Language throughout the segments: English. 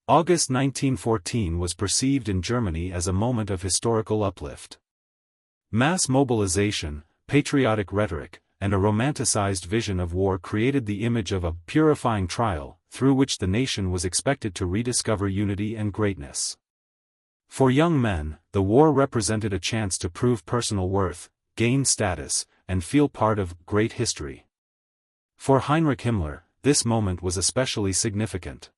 August 1914 was perceived in Germany as a moment of historical uplift. Mass mobilization, patriotic rhetoric, and a romanticized vision of war created the image of a purifying trial, through which the nation was expected to rediscover unity and greatness. For young men, the war represented a chance to prove personal worth, gain status, and feel part of great history. For Heinrich Himmler, this moment was especially significant.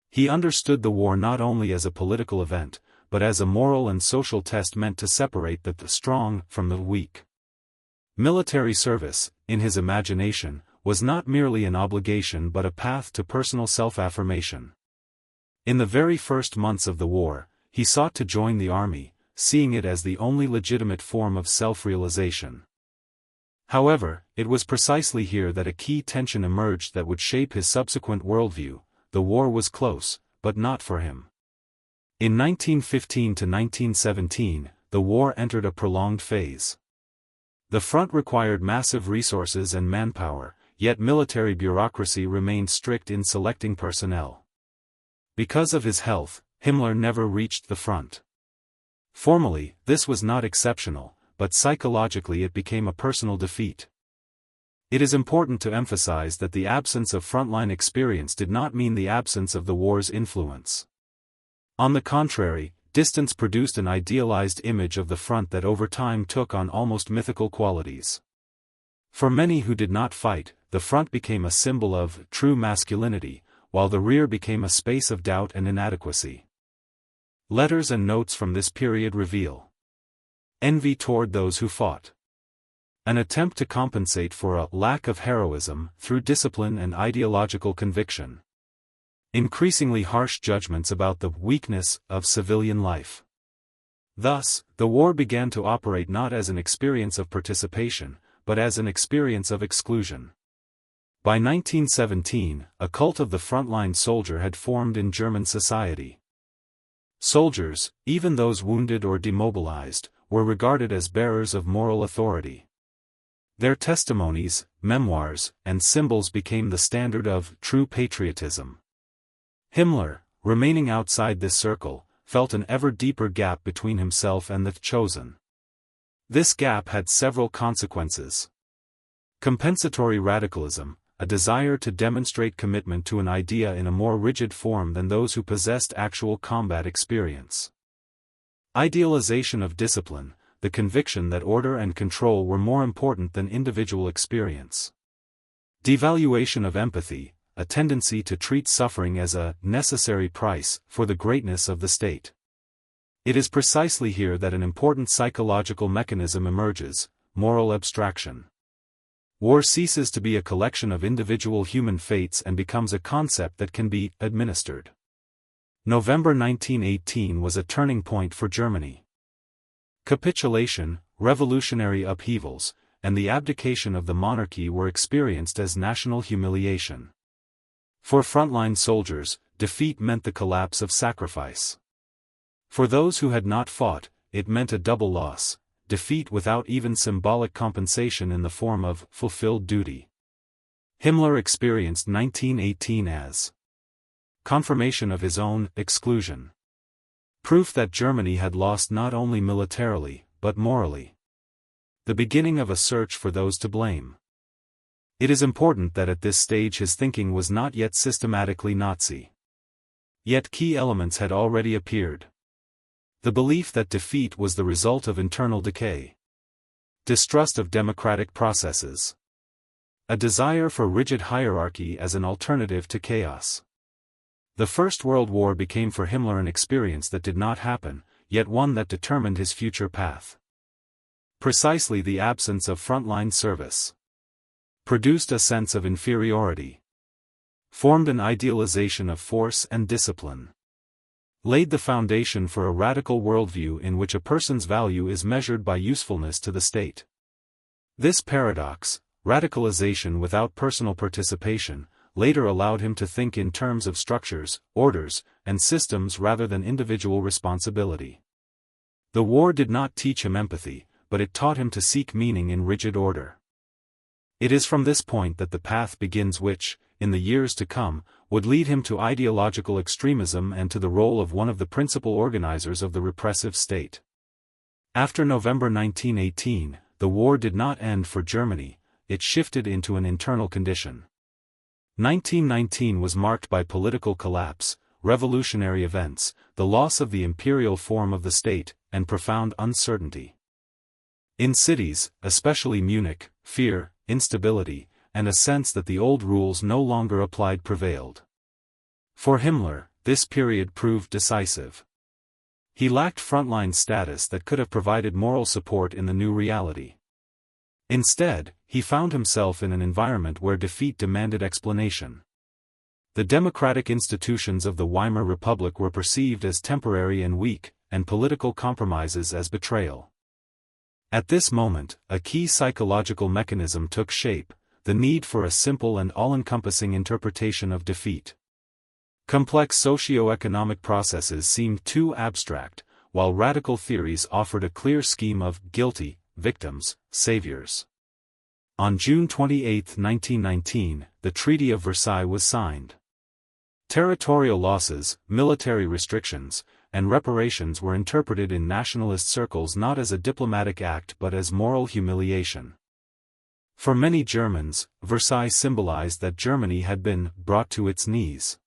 He understood the war not only as a political event, but as a moral and social test meant to separate the strong from the weak. Military service, in his imagination, was not merely an obligation but a path to personal self-affirmation. In the very first months of the war, he sought to join the army, seeing it as the only legitimate form of self-realization. However, it was precisely here that a key tension emerged that would shape his subsequent worldview. The war was close, but not for him. In 1915 to 1917, the war entered a prolonged phase. The front required massive resources and manpower, yet military bureaucracy remained strict in selecting personnel. Because of his health, Himmler never reached the front. Formally, this was not exceptional, but psychologically it became a personal defeat. It is important to emphasize that the absence of frontline experience did not mean the absence of the war's influence. On the contrary, distance produced an idealized image of the front that over time took on almost mythical qualities. For many who did not fight, the front became a symbol of true masculinity, while the rear became a space of doubt and inadequacy. Letters and notes from this period reveal envy toward those who fought. An attempt to compensate for a lack of heroism through discipline and ideological conviction. Increasingly harsh judgments about the weakness of civilian life. Thus, the war began to operate not as an experience of participation, but as an experience of exclusion. By 1917, a cult of the frontline soldier had formed in German society. Soldiers, even those wounded or demobilized, were regarded as bearers of moral authority. Their testimonies, memoirs, and symbols became the standard of true patriotism. Himmler, remaining outside this circle, felt an ever deeper gap between himself and the chosen. This gap had several consequences. Compensatory radicalism, a desire to demonstrate commitment to an idea in a more rigid form than those who possessed actual combat experience. Idealization of discipline, the conviction that order and control were more important than individual experience. Devaluation of empathy, a tendency to treat suffering as a necessary price for the greatness of the state. It is precisely here that an important psychological mechanism emerges: moral abstraction. War ceases to be a collection of individual human fates and becomes a concept that can be administered. November 1918 was a turning point for Germany. Capitulation, revolutionary upheavals, and the abdication of the monarchy were experienced as national humiliation. For frontline soldiers, defeat meant the collapse of sacrifice. For those who had not fought, it meant a double loss: defeat without even symbolic compensation in the form of fulfilled duty. Himmler experienced 1918 as confirmation of his own exclusion. Proof that Germany had lost not only militarily, but morally. The beginning of a search for those to blame. It is important that at this stage his thinking was not yet systematically Nazi. Yet key elements had already appeared. The belief that defeat was the result of internal decay. Distrust of democratic processes. A desire for rigid hierarchy as an alternative to chaos. The First World War became for Himmler an experience that did not happen, yet one that determined his future path. Precisely the absence of frontline service produced a sense of inferiority. Formed an idealization of force and discipline. Laid the foundation for a radical worldview in which a person's value is measured by usefulness to the state. This paradox, radicalization without personal participation, later allowed him to think in terms of structures, orders, and systems rather than individual responsibility. The war did not teach him empathy, but it taught him to seek meaning in rigid order. It is from this point that the path begins which, in the years to come, would lead him to ideological extremism and to the role of one of the principal organizers of the repressive state. After November 1918, the war did not end for Germany, it shifted into an internal condition. 1919 was marked by political collapse, revolutionary events, the loss of the imperial form of the state, and profound uncertainty. In cities, especially Munich, fear, instability, and a sense that the old rules no longer applied prevailed. For Himmler, this period proved decisive. He lacked frontline status that could have provided moral support in the new reality. Instead, he found himself in an environment where defeat demanded explanation. The democratic institutions of the Weimar Republic were perceived as temporary and weak, and political compromises as betrayal. At this moment, a key psychological mechanism took shape, the need for a simple and all-encompassing interpretation of defeat. Complex socio-economic processes seemed too abstract, while radical theories offered a clear scheme of guilty, victims, saviors. On June 28, 1919, the Treaty of Versailles was signed. Territorial losses, military restrictions, and reparations were interpreted in nationalist circles not as a diplomatic act but as moral humiliation. For many Germans, Versailles symbolized that Germany had been brought to its knees.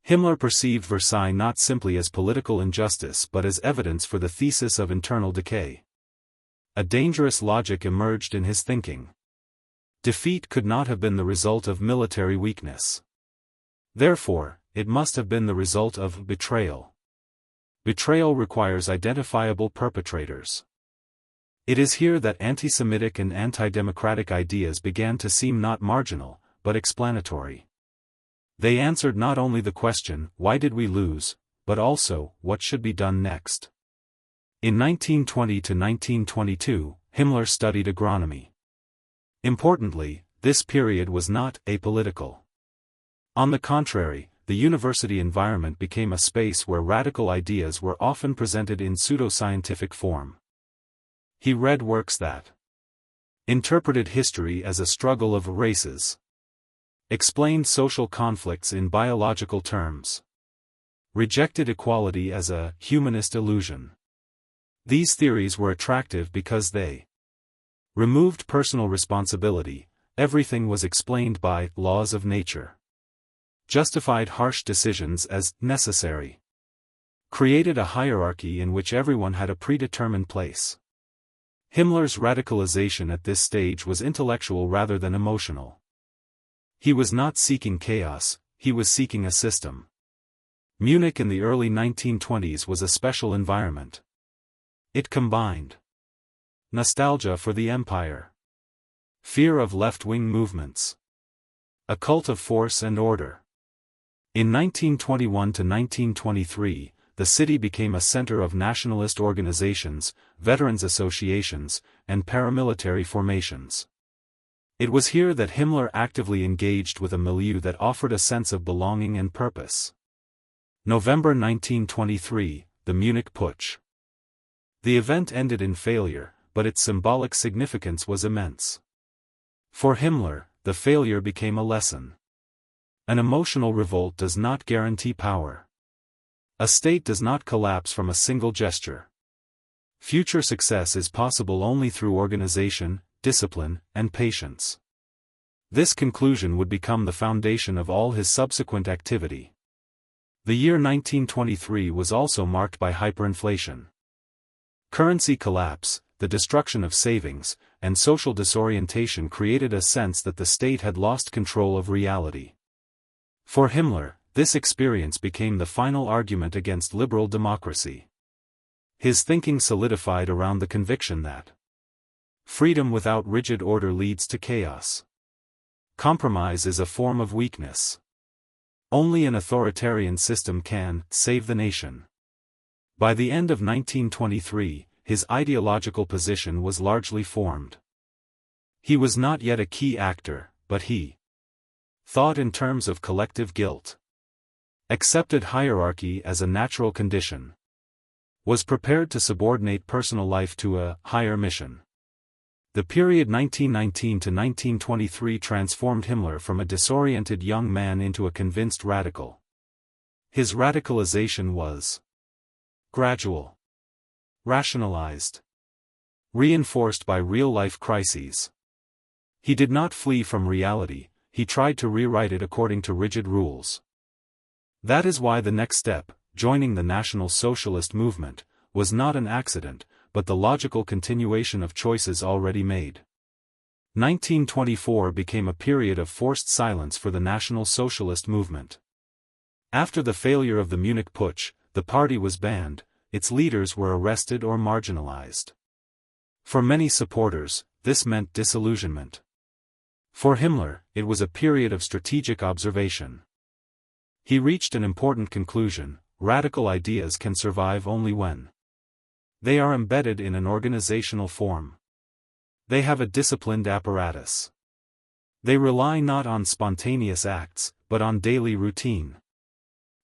Himmler perceived Versailles not simply as political injustice but as evidence for the thesis of internal decay. A dangerous logic emerged in his thinking. Defeat could not have been the result of military weakness. Therefore, it must have been the result of betrayal. Betrayal requires identifiable perpetrators. It is here that anti-Semitic and anti-democratic ideas began to seem not marginal, but explanatory. They answered not only the question, why did we lose, but also, what should be done next? In 1920 to 1922, Himmler studied agronomy. Importantly, this period was not apolitical. On the contrary, the university environment became a space where radical ideas were often presented in pseudoscientific form. He read works that interpreted history as a struggle of races, explained social conflicts in biological terms, rejected equality as a humanist illusion. These theories were attractive because they removed personal responsibility, everything was explained by laws of nature, justified harsh decisions as necessary, created a hierarchy in which everyone had a predetermined place. Himmler's radicalization at this stage was intellectual rather than emotional. He was not seeking chaos, he was seeking a system. Munich in the early 1920s was a special environment. It combined nostalgia for the empire, fear of left-wing movements, a cult of force and order. In 1921 to 1923, the city became a center of nationalist organizations, veterans associations, and paramilitary formations. It was here that Himmler actively engaged with a milieu that offered a sense of belonging and purpose. November 1923, the Munich Putsch. The event ended in failure, but its symbolic significance was immense. For Himmler, the failure became a lesson. An emotional revolt does not guarantee power. A state does not collapse from a single gesture. Future success is possible only through organization, discipline, and patience. This conclusion would become the foundation of all his subsequent activity. The year 1923 was also marked by hyperinflation. Currency collapse, the destruction of savings, and social disorientation created a sense that the state had lost control of reality. For Himmler, this experience became the final argument against liberal democracy. His thinking solidified around the conviction that freedom without rigid order leads to chaos. Compromise is a form of weakness. Only an authoritarian system can save the nation. By the end of 1923, his ideological position was largely formed. He was not yet a key actor, but he thought in terms of collective guilt, accepted hierarchy as a natural condition, was prepared to subordinate personal life to a higher mission. The period 1919 to 1923 transformed Himmler from a disoriented young man into a convinced radical. His radicalization was gradual, rationalized, reinforced by real-life crises. He did not flee from reality, he tried to rewrite it according to rigid rules. That is why the next step, joining the National Socialist movement, was not an accident, but the logical continuation of choices already made. 1924 became a period of forced silence for the National Socialist movement. After the failure of the Munich Putsch, the party was banned, its leaders were arrested or marginalized. For many supporters, this meant disillusionment. For Himmler, it was a period of strategic observation. He reached an important conclusion: radical ideas can survive only when they are embedded in an organizational form. They have a disciplined apparatus. They rely not on spontaneous acts, but on daily routine.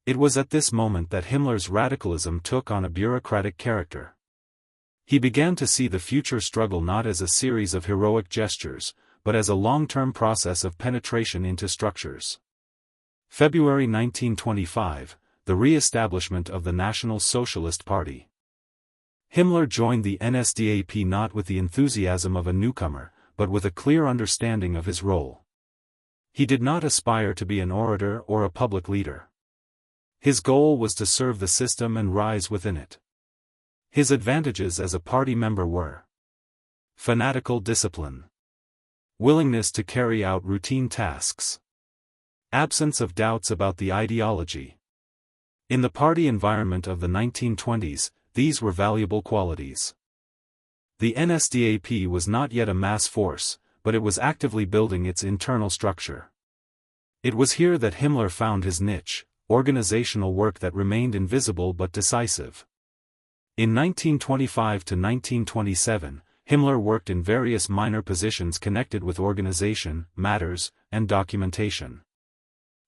It was at this moment that Himmler's radicalism took on a bureaucratic character. He began to see the future struggle not as a series of heroic gestures, but as a long-term process of penetration into structures. February 1925, the re-establishment of the National Socialist Party. Himmler joined the NSDAP not with the enthusiasm of a newcomer, but with a clear understanding of his role. He did not aspire to be an orator or a public leader. His goal was to serve the system and rise within it. His advantages as a party member were fanatical discipline, willingness to carry out routine tasks, absence of doubts about the ideology. In the party environment of the 1920s, these were valuable qualities. The NSDAP was not yet a mass force, but it was actively building its internal structure. It was here that Himmler found his niche, organizational work that remained invisible but decisive. In 1925 to 1927, Himmler worked in various minor positions connected with organization, matters, and documentation.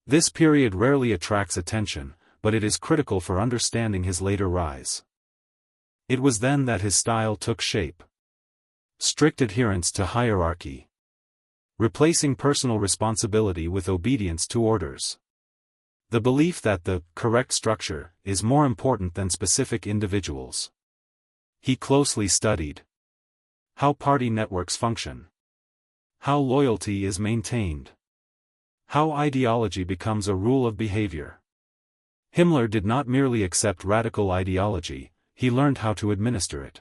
This period rarely attracts attention, but it is critical for understanding his later rise. It was then that his style took shape. Strict adherence to hierarchy. Replacing personal responsibility with obedience to orders. The belief that the correct structure is more important than specific individuals. He closely studied how party networks function, how loyalty is maintained, how ideology becomes a rule of behavior. Himmler did not merely accept radical ideology, he learned how to administer it.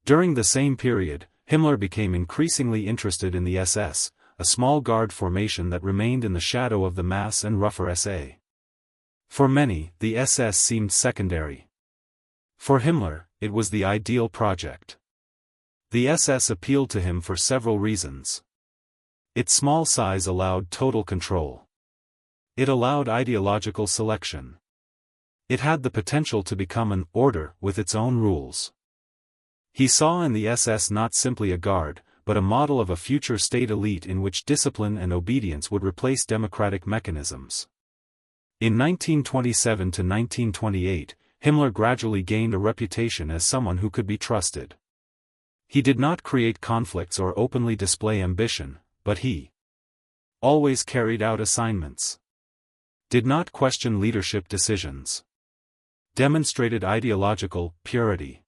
During the same period, Himmler became increasingly interested in the SS, a small guard formation that remained in the shadow of the mass and rougher SA. For many, the SS seemed secondary. For Himmler, it was the ideal project. The SS appealed to him for several reasons. Its small size allowed total control. It allowed ideological selection. It had the potential to become an order with its own rules. He saw in the SS not simply a guard, but a model of a future state elite in which discipline and obedience would replace democratic mechanisms. In 1927 to 1928, Himmler gradually gained a reputation as someone who could be trusted. He did not create conflicts or openly display ambition, but he always carried out assignments, did not question leadership decisions, demonstrated ideological purity.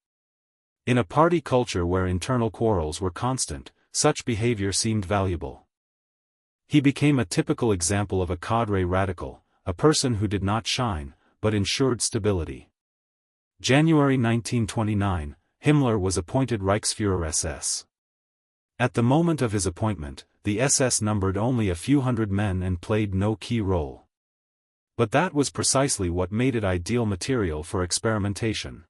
In a party culture where internal quarrels were constant, such behavior seemed valuable. He became a typical example of a cadre radical, a person who did not shine, but ensured stability. January 1929, Himmler was appointed Reichsführer SS. At the moment of his appointment, the SS numbered only a few hundred men and played no key role. But that was precisely what made it ideal material for experimentation.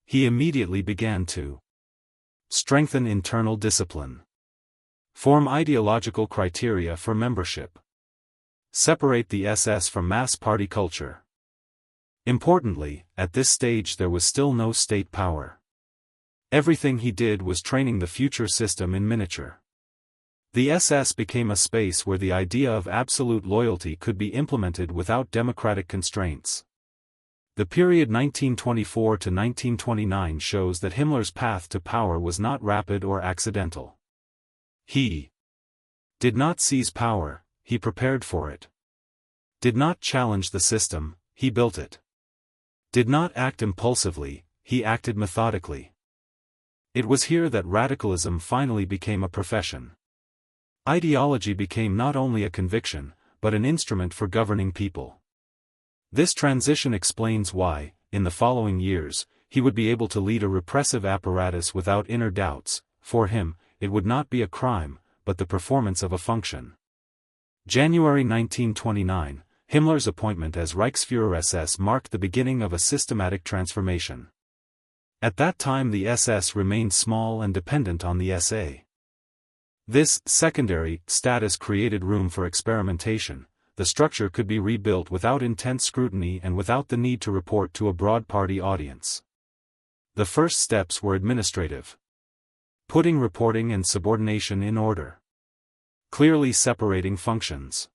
He immediately began to strengthen internal discipline, form ideological criteria for membership, separate the SS from mass party culture. Importantly, at this stage there was still no state power. Everything he did was training the future system in miniature. The SS became a space where the idea of absolute loyalty could be implemented without democratic constraints. The period 1924 to 1929 shows that Himmler's path to power was not rapid or accidental. He did not seize power, he prepared for it. Did not challenge the system, he built it. Did not act impulsively, he acted methodically. It was here that radicalism finally became a profession. Ideology became not only a conviction, but an instrument for governing people. This transition explains why, in the following years, he would be able to lead a repressive apparatus without inner doubts. For him, it would not be a crime, but the performance of a function. January 1929, Himmler's appointment as Reichsführer SS marked the beginning of a systematic transformation. At that time the SS remained small and dependent on the SA. This secondary status created room for experimentation. The structure could be rebuilt without intense scrutiny and without the need to report to a broad party audience. The first steps were administrative. Putting reporting and subordination in order. Clearly separating functions.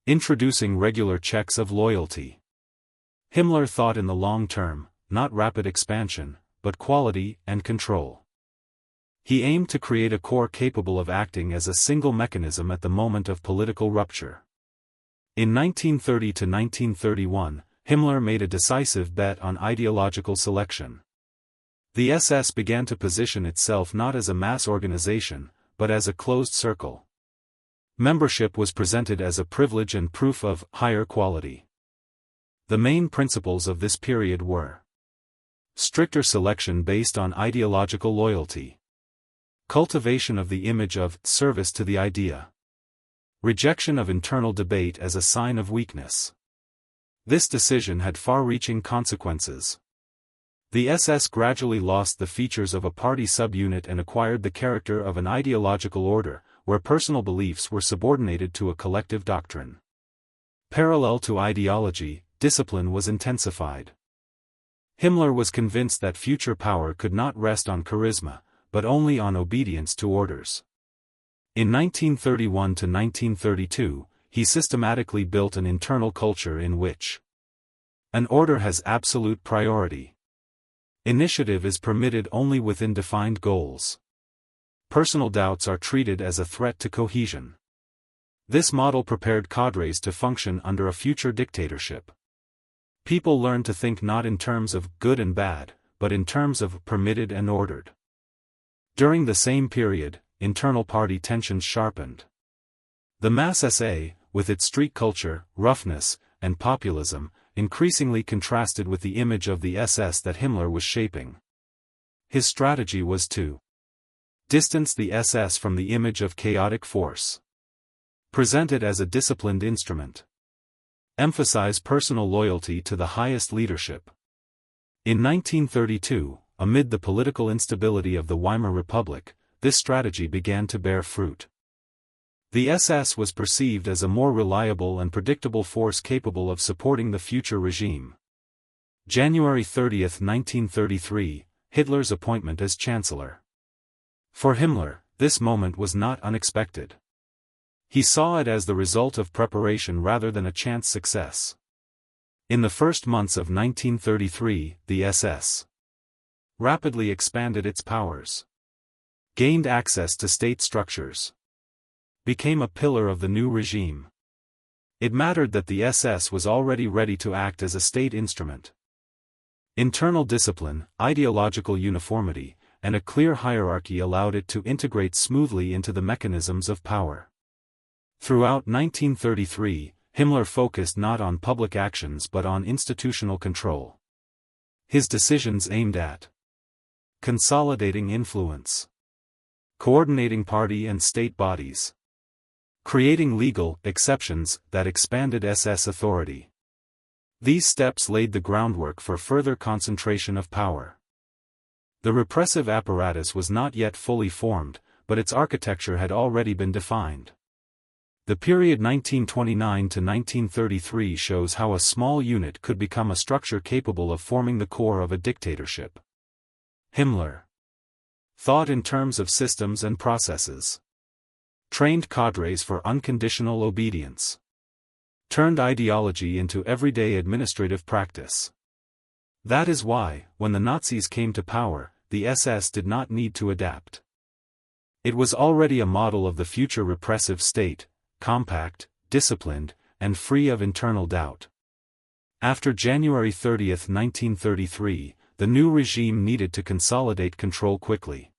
Introducing regular checks of loyalty. Himmler thought in the long term, not rapid expansion, but quality and control. He aimed to create a core capable of acting as a single mechanism at the moment of political rupture. In 1930 to 1931, Himmler made a decisive bet on ideological selection. The SS began to position itself not as a mass organization, but as a closed circle. Membership was presented as a privilege and proof of higher quality. The main principles of this period were: stricter selection based on ideological loyalty, cultivation of the image of service to the idea, rejection of internal debate as a sign of weakness. This decision had far-reaching consequences. The SS gradually lost the features of a party subunit and acquired the character of an ideological order, where personal beliefs were subordinated to a collective doctrine. Parallel to ideology, discipline was intensified. Himmler was convinced that future power could not rest on charisma, but only on obedience to orders. In 1931 to 1932, he systematically built an internal culture in which an order has absolute priority. Initiative is permitted only within defined goals. Personal doubts are treated as a threat to cohesion. This model prepared cadres to function under a future dictatorship. People learned to think not in terms of good and bad, but in terms of permitted and ordered. During the same period, internal party tensions sharpened. The mass SA, with its street culture, roughness, and populism, increasingly contrasted with the image of the SS that Himmler was shaping. His strategy was to distance the SS from the image of chaotic force. Present it as a disciplined instrument. Emphasize personal loyalty to the highest leadership. In 1932, amid the political instability of the Weimar Republic, this strategy began to bear fruit. The SS was perceived as a more reliable and predictable force capable of supporting the future regime. January 30, 1933, Hitler's appointment as Chancellor. For Himmler, this moment was not unexpected. He saw it as the result of preparation rather than a chance success. In the first months of 1933, the SS rapidly expanded its powers, gained access to state structures, became a pillar of the new regime. It mattered that the SS was already ready to act as a state instrument. Internal discipline, ideological uniformity, and a clear hierarchy allowed it to integrate smoothly into the mechanisms of power. Throughout 1933, Himmler focused not on public actions but on institutional control. His decisions aimed at consolidating influence, coordinating party and state bodies, creating legal exceptions that expanded SS authority. These steps laid the groundwork for further concentration of power. The repressive apparatus was not yet fully formed, but its architecture had already been defined. The period 1929 to 1933 shows how a small unit could become a structure capable of forming the core of a dictatorship. Himmler thought in terms of systems and processes, trained cadres for unconditional obedience, turned ideology into everyday administrative practice. That is why, when the Nazis came to power, the SS did not need to adapt. It was already a model of the future repressive state, compact, disciplined, and free of internal doubt. After January 30, 1933, the new regime needed to consolidate control quickly.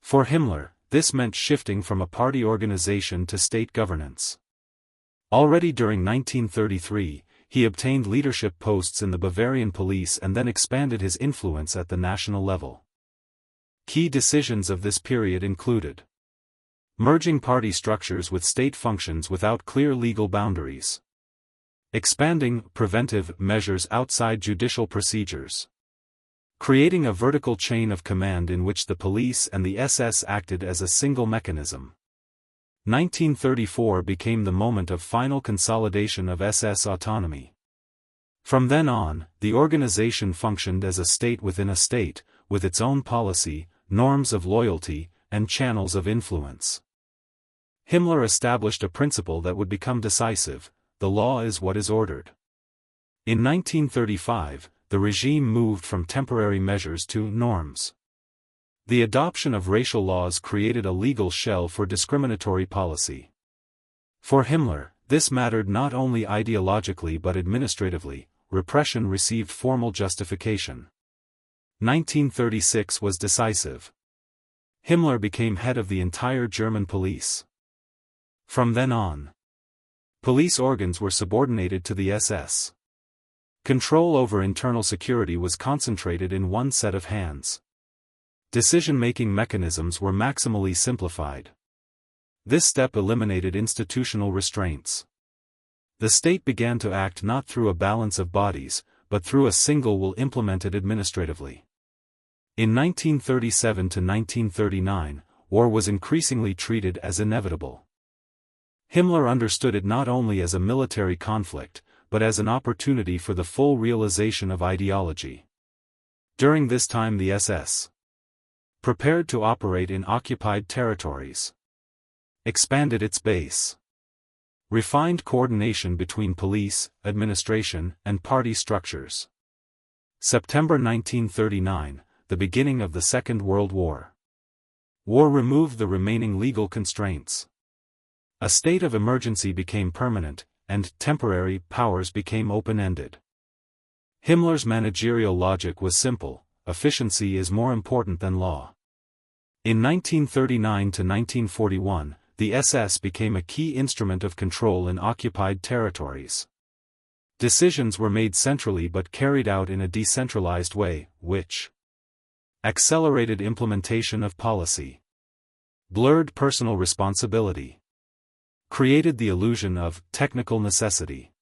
For Himmler, this meant shifting from a party organization to state governance. Already during 1933, he obtained leadership posts in the Bavarian police and then expanded his influence at the national level. Key decisions of this period included merging party structures with state functions without clear legal boundaries, expanding preventive measures outside judicial procedures, creating a vertical chain of command in which the police and the SS acted as a single mechanism. 1934 became the moment of final consolidation of SS autonomy. From then on, the organization functioned as a state within a state, with its own policy, norms of loyalty, and channels of influence. Himmler established a principle that would become decisive: the law is what is ordered. In 1935, the regime moved from temporary measures to norms. The adoption of racial laws created a legal shell for discriminatory policy. For Himmler, this mattered not only ideologically but administratively. Repression received formal justification. 1936 was decisive. Himmler became head of the entire German police. From then on, police organs were subordinated to the SS. Control over internal security was concentrated in one set of hands. Decision-making mechanisms were maximally simplified. This step eliminated institutional restraints. The state began to act not through a balance of bodies, but through a single will implemented administratively. In 1937 to 1939, war was increasingly treated as inevitable. Himmler understood it not only as a military conflict, but as an opportunity for the full realization of ideology. During this time the SS prepared to operate in occupied territories, expanded its base, refined coordination between police, administration, and party structures. September 1939, the beginning of the Second World War. War removed the remaining legal constraints. A state of emergency became permanent, and temporary powers became open-ended. Himmler's managerial logic was simple: efficiency is more important than law. In 1939 to 1941, the SS became a key instrument of control in occupied territories. Decisions were made centrally but carried out in a decentralized way, which accelerated implementation of policy, blurred personal responsibility, created the illusion of technical necessity.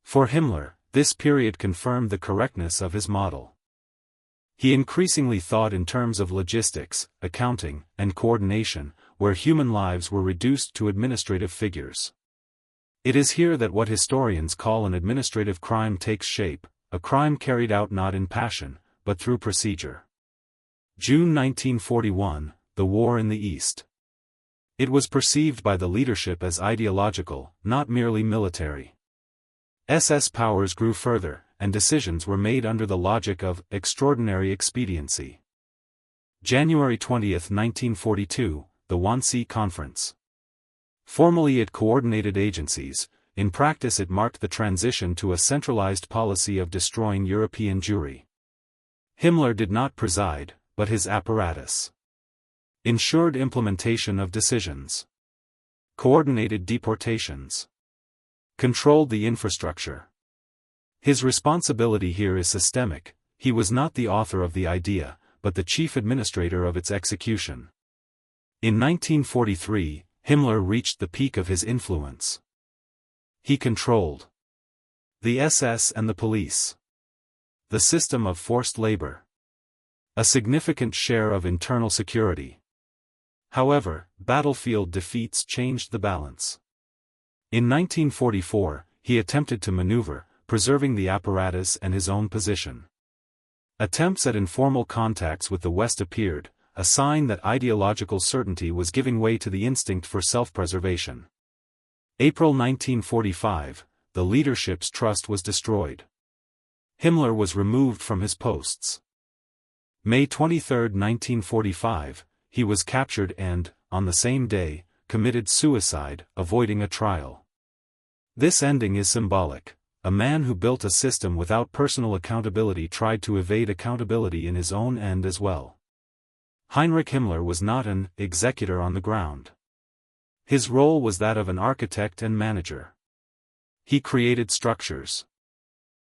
For Himmler, this period confirmed the correctness of his model. He increasingly thought in terms of logistics, accounting, and coordination, where human lives were reduced to administrative figures. It is here that what historians call an administrative crime takes shape, a crime carried out not in passion, but through procedure. June 1941, the war in the East. It was perceived by the leadership as ideological, not merely military. SS powers grew further, and decisions were made under the logic of extraordinary expediency. January 20, 1942, the Wannsee Conference. Formally it coordinated agencies, in practice it marked the transition to a centralized policy of destroying European Jewry. Himmler did not preside, but his apparatus ensured implementation of decisions, coordinated deportations, controlled the infrastructure. His responsibility here is systemic. He was not the author of the idea, but the chief administrator of its execution. In 1943, Himmler reached the peak of his influence. He controlled the SS and the police, the system of forced labor, a significant share of internal security. However, battlefield defeats changed the balance. In 1944, he attempted to maneuver, preserving the apparatus and his own position. Attempts at informal contacts with the West appeared, a sign that ideological certainty was giving way to the instinct for self-preservation. April 1945, the leadership's trust was destroyed. Himmler was removed from his posts. May 23, 1945, he was captured and, on the same day, committed suicide, avoiding a trial. This ending is symbolic. A man who built a system without personal accountability tried to evade accountability in his own end as well. Heinrich Himmler was not an executor on the ground. His role was that of an architect and manager. He created structures,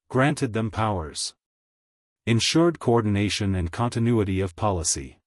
granted them powers, ensured coordination and continuity of policy.